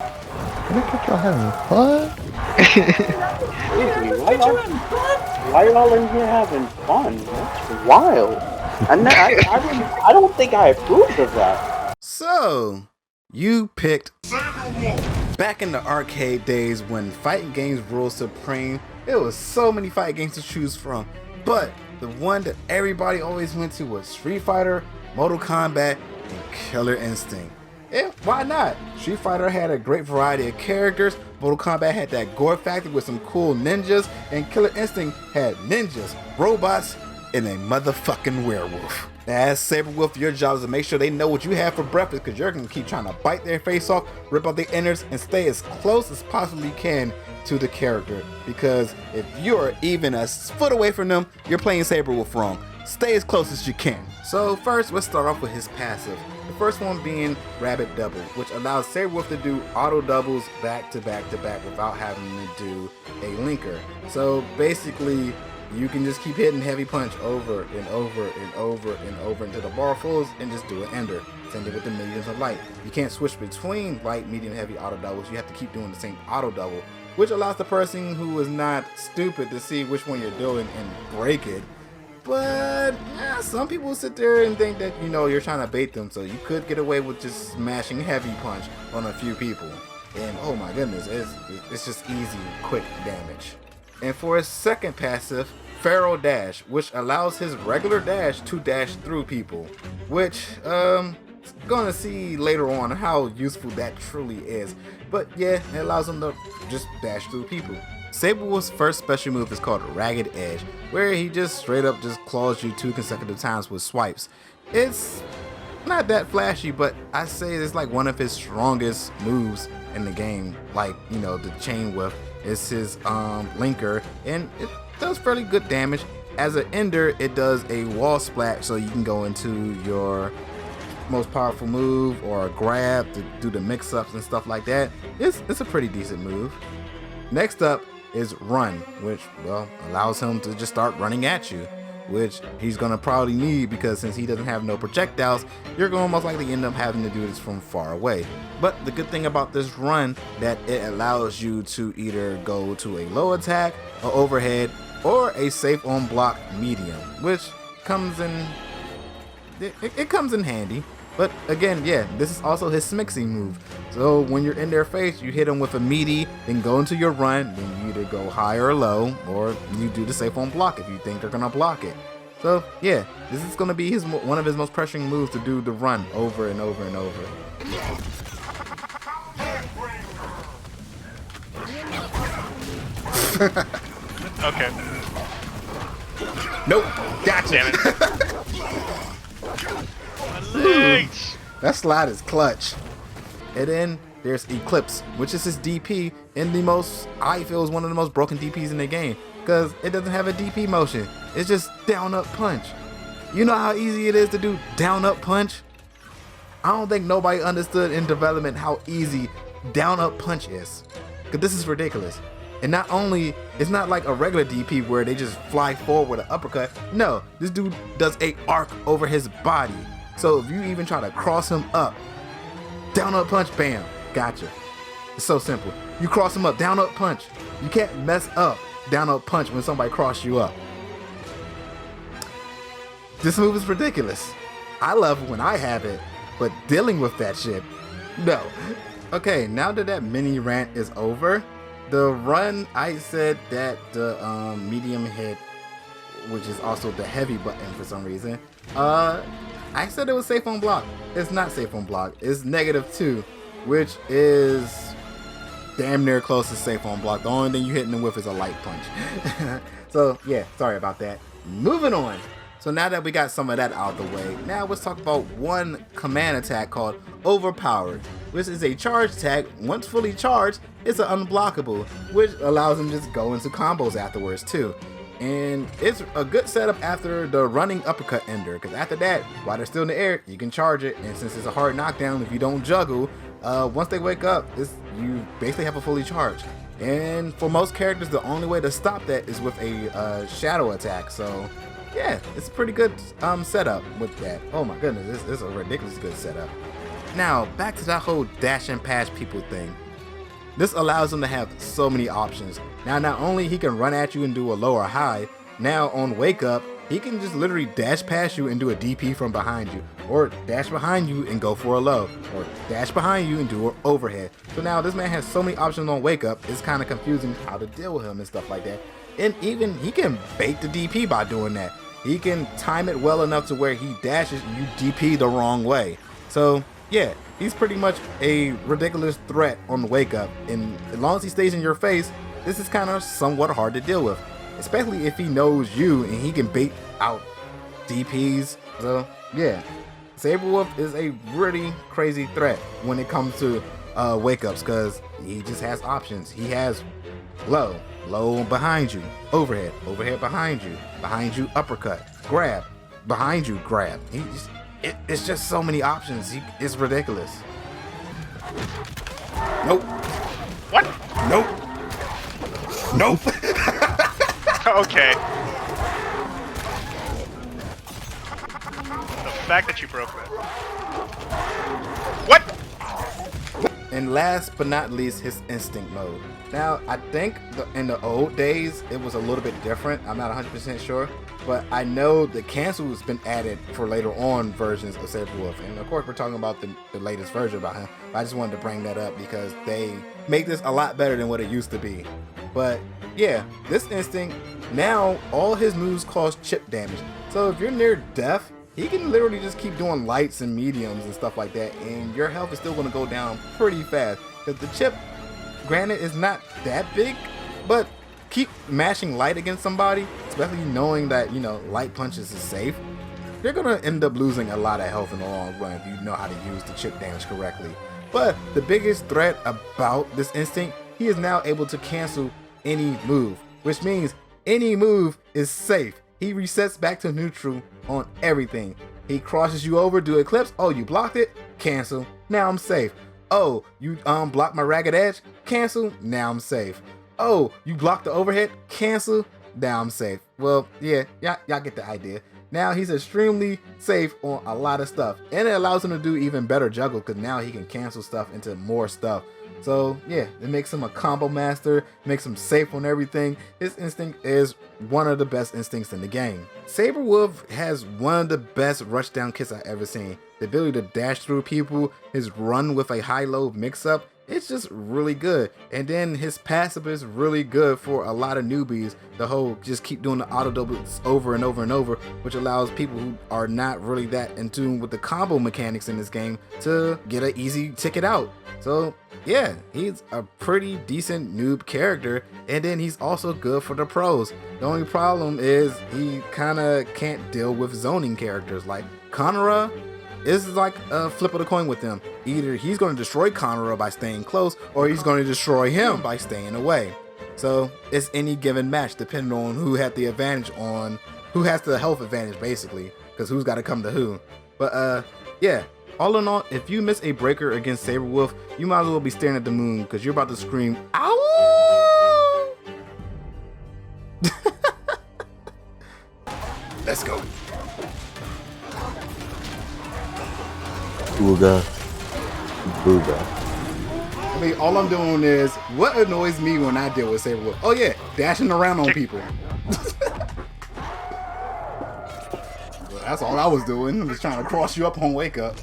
Where the fuck y'all having fun? Crazy. Why y'all in here having fun? That's wild. I don't think I approved of that. So, you picked Sabrewulf. Back in the arcade days when fighting games ruled supreme, there was so many fighting games to choose from. But the one that everybody always went to was Street Fighter, Mortal Kombat, and Killer Instinct. And why not? Street Fighter had a great variety of characters, Mortal Kombat had that gore factor with some cool ninjas, and Killer Instinct had ninjas, robots, and a motherfucking werewolf. As Sabrewulf, your job is to make sure they know what you have for breakfast, because you're going to keep trying to bite their face off, rip out their innards, and stay as close as possibly can to the character. Because if you're even a foot away from them, you're playing Sabrewulf wrong. Stay as close as you can. So first, let's start off with his passive. The first one being Rabbit Double, which allows Sabrewulf to do auto doubles back to back to back without having to do a linker. So basically, you can just keep hitting heavy punch over and over and over and over until the bar fills and just do an ender. Same thing with the mediums and light. You can't switch between light, medium, heavy auto doubles. You have to keep doing the same auto double, which allows the person who is not stupid to see which one you're doing and break it. But yeah, some people sit there and think that, you know, you're trying to bait them, so you could get away with just smashing heavy punch on a few people. And oh my goodness, it's just easy, quick damage. And for his second passive, Pharaoh Dash, which allows his regular dash to dash through people, which gonna see later on how useful that truly is. But yeah, it allows him to just dash through people. Sabrewulf's first special move is called Ragged Edge, where he just straight up just claws you 2 consecutive times with swipes. It's not that flashy, but I say it's like one of his strongest moves in the game. Like, you know, the chain whip is his linker, and it does fairly good damage. As an ender, it does a wall splat, so you can go into your most powerful move or a grab to do the mix-ups and stuff like that. It's a pretty decent move. Next up is Run, which, well, allows him to just start running at you, which he's gonna probably need because since he doesn't have no projectiles, you're gonna most likely end up having to do this from far away. But the good thing about this run, that it allows you to either go to a low attack, or overhead, or a safe on block medium, which comes in, it comes in handy. But again, yeah, this is also his smixing move. So when you're in their face, you hit them with a meaty, then go into your run, then you either go high or low, or you do the safe on block if you think they're gonna block it. So yeah, this is gonna be one of his most pressuring moves to do the run over and over and over. Okay. Nope, gotcha. Damn it. My legs. That slide is clutch. And then there's Eclipse, which is his DP, and I feel is one of the most broken DPs in the game, because it doesn't have a DP motion. It's just down up punch. You know how easy it is to do down up punch? I don't think nobody understood in development how easy down up punch is, because this is ridiculous. And not only, it's not like a regular DP where they just fly forward with an uppercut. No, this dude does a arc over his body. So if you even try to cross him up, down up punch, bam, gotcha. It's so simple. You cross him up, down up punch. You can't mess up down up punch when somebody cross you up. This move is ridiculous. I love it when I have it, but dealing with that shit, no. Okay, now that mini rant is over, the run, I said that the medium hit, which is also the heavy button for some reason, I said it was safe on block. It's not safe on block. It's -2, which is damn near close to safe on block. The only thing you hitting them with is a light punch. So yeah, sorry about that. Moving on. So now that we got some of that out of the way, now let's talk about one command attack called Overpowered, which is a charge attack. Once fully charged, it's an unblockable, which allows them to just go into combos afterwards too. And it's a good setup after the running uppercut ender, because after that, while they're still in the air, you can charge it, and since it's a hard knockdown, if you don't juggle, once they wake up, you basically have a fully charged. And for most characters, the only way to stop that is with a shadow attack. So yeah, it's a pretty good setup with that. Oh my goodness, this is a ridiculously good setup. Now, back to that whole dash and pass people thing. This allows him to have so many options. Now, not only he can run at you and do a low or high, now on Wake Up, he can just literally dash past you and do a DP from behind you, or dash behind you and go for a low, or dash behind you and do an overhead. So now this man has so many options on Wake Up, it's kind of confusing how to deal with him and stuff like that. And even he can bait the DP by doing that. He can time it well enough to where he dashes and you DP the wrong way. So yeah, he's pretty much a ridiculous threat on the Wake Up, and as long as he stays in your face, this is kind of somewhat hard to deal with, especially if he knows you and he can bait out DPs. So yeah, Sabrewulf is a really crazy threat when it comes to Wake Ups, because he just has options. He has low behind you, overhead behind you uppercut, grab, behind you grab. It's just so many options. It's ridiculous. Nope. What? Nope. Nope. Okay. The fact that you broke that. What? And last but not least, his instinct mode. Now, I think in the old days, it was a little bit different. I'm not 100% sure, but I know the cancel has been added for later on versions of Sabrewulf. And of course, we're talking about the latest version about him. I just wanted to bring that up because they make this a lot better than what it used to be. But yeah, this instinct, now all his moves cause chip damage. So if you're near death, he can literally just keep doing lights and mediums and stuff like that, and your health is still going to go down pretty fast. Because the chip, granted, is not that big, but keep mashing light against somebody, especially knowing that, you know, light punches is safe, you're going to end up losing a lot of health in the long run if you know how to use the chip damage correctly. But the biggest threat about this instinct, he is now able to cancel any move, which means any move is safe. He resets back to neutral on everything. He crosses you over, do Eclipse. Oh, you blocked it? Cancel. Now I'm safe. Oh, you blocked my Ragged Edge? Cancel. Now I'm safe. Oh, you blocked the overhead? Cancel. Now I'm safe. Well, yeah, y'all get the idea. Now he's extremely safe on a lot of stuff, and it allows him to do even better juggle because now he can cancel stuff into more stuff. So yeah, it makes him a combo master, makes him safe on everything. His instinct is one of the best instincts in the game. Sabrewulf has one of the best rushdown kits I've ever seen. The ability to dash through people, his run with a high-low mix-up, it's just really good. And then his passive is really good for a lot of newbies. The whole just keep doing the auto doubles over and over and over, which allows people who are not really that in tune with the combo mechanics in this game to get an easy ticket out. So yeah, he's a pretty decent noob character, and then he's also good for the pros. The only problem is he kind of can't deal with zoning characters. Like Conora is like a flip of the coin with him. Either he's going to destroy Conora by staying close, or he's going to destroy him by staying away. So it's any given match depending on who had the advantage on, who has the health advantage basically, because who's got to come to who. But yeah. All in all, if you miss a breaker against Sabrewulf, you might as well be staring at the moon because you're about to scream, "Ow!" Let's go. Booga. Booga. I mean, all I'm doing is, what annoys me when I deal with Sabrewulf? Oh yeah, dashing around on people. Well, that's all I was doing. I'm just trying to cross you up on Wake Up.